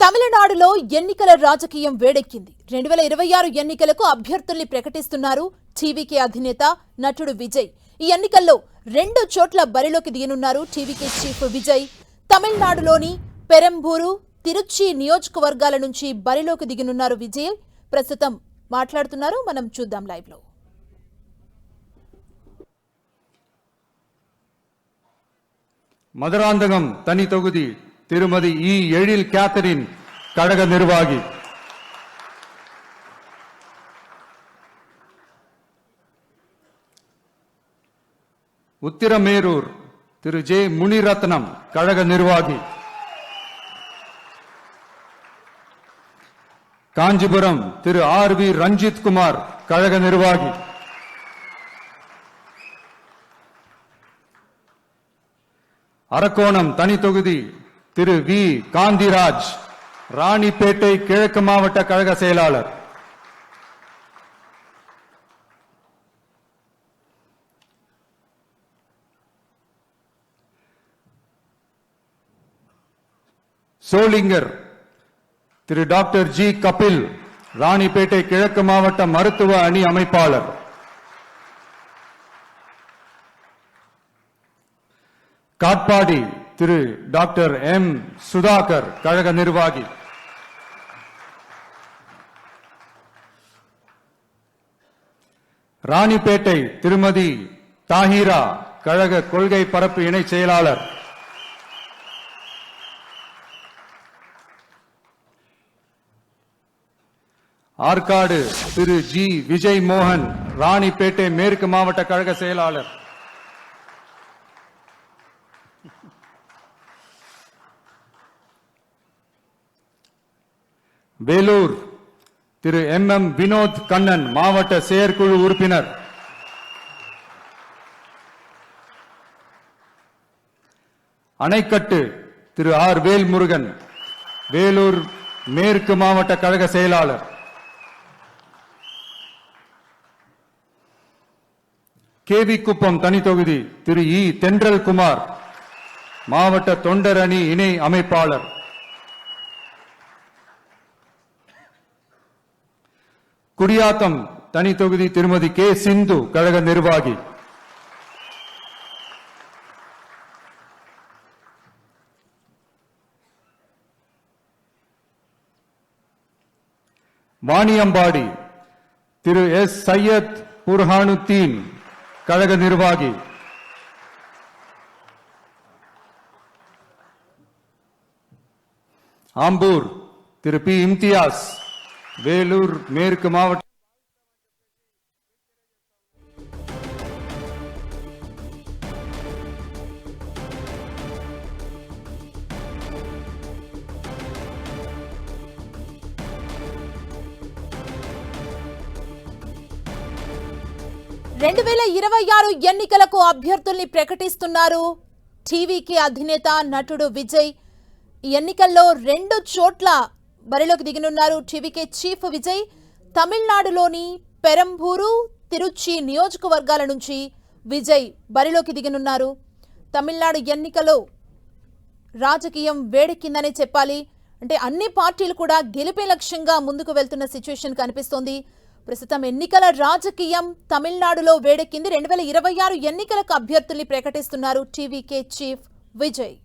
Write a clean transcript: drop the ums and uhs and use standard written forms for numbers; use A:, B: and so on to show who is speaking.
A: తమిళనాడులో ఎన్నికల రాజకీయం వేడెక్కింది. 2026 ఎన్నికలకు అభ్యర్థుల్ని ప్రకటిస్తున్నారు టీవీకే అధినేత నటుడు విజయ్. ఈ ఎన్నికల్లో 2 చోట్ల బరిలోకి దిగనున్నారు టీవీకే చీఫ్ విజయ్. తమిళనాడులోని పెరంబూరు, తిరుచి నియోజకవర్గాల నుంచి బరిలోకి దిగనున్నారు విజయ్. ప్రస్తుతం మాట్లాడుతున్నారు, మనం చూద్దాం లైవ్ లో.
B: மதுராந்தகம் தனி தொகுதி திருமதி எழில் கேத்தரின் கழக நிர்வாகி. உத்திரமேரூர் திரு ஜே முனிரத்னம் கழக நிர்வாகி. காஞ்சிபுரம் திரு வி ரஞ்சித் குமார் கழக நிர்வாகி. அரக்கோணம் தனி தொகுதி திரு வி காந்திராஜ் ராணிப்பேட்டை கிழக்கு மாவட்ட கழக செயலாளர். சோளிங்கர் திரு டாக்டர் ஜி கபில் ராணிப்பேட்டை கிழக்கு மாவட்ட மருத்துவ அணி அமைப்பாளர். காட்பாடி திரு டாக்டர் எம் சுதாகர் கழக நிர்வாகி. ராணிப்பேட்டை திருமதி தாஹிரா கழக கொள்கை பரப்பு இணை செயலாளர். ஆற்காடு திரு ஜி விஜய் மோகன் ராணிப்பேட்டை மேற்கு மாவட்ட கழக செயலாளர். வேலூர் திரு எம் வினோத் கண்ணன் மாவட்ட செயற்குழு உறுப்பினர். அணைக்கட்டு திரு வேல்முருகன் வேலூர் மேற்கு மாவட்ட கழக செயலாளர். கேவி குப்பம் தனி தொகுதி திரு தென்றல் குமார் மாவட்ட தொண்டர் அணி இணை அமைப்பாளர். குடியாத்தம் தனி தொகுதி திருமதி கே சிந்து கழக நிர்வாகி. வாணியம்பாடி திரு எஸ் சையத் புர்ஹானுத்தீன் கழக நிர்வாகி. ஆம்பூர் திரு பி இம்தியாஸ் வேலூர் மேற்கு மாவட்ட.
A: రెండు 2026 ఎన్నికలకు అభ్యర్థుల్ని ప్రకటిస్తున్నారు టీవీకే అధినేత నటుడు విజయ్. ఈ ఎన్నికల్లో 2 చోట్ల బరిలోకి దిగనున్నారు టీవీకే చీఫ్ విజయ్. తమిళనాడులోని పెరంబూరు, తిరుచి నియోజకవర్గాల నుంచి విజయ్ బరిలోకి దిగనున్నారు. తమిళనాడు ఎన్నికలో రాజకీయం వేడెక్కిందనే చెప్పాలి. అంటే అన్ని పార్టీలు కూడా గెలిపే లక్ష్యంగా ముందుకు వెళ్తున్న సిచ్యువేషన్ కనిపిస్తోంది. ప్రస్తుతం ఎన్నికల రాజకీయం తమిళనాడులో వేడెక్కింది. 2026 ఎన్నికలకు అభ్యర్థుల్ని ప్రకటిస్తున్నారు టీవీకే చీఫ్ విజయ్.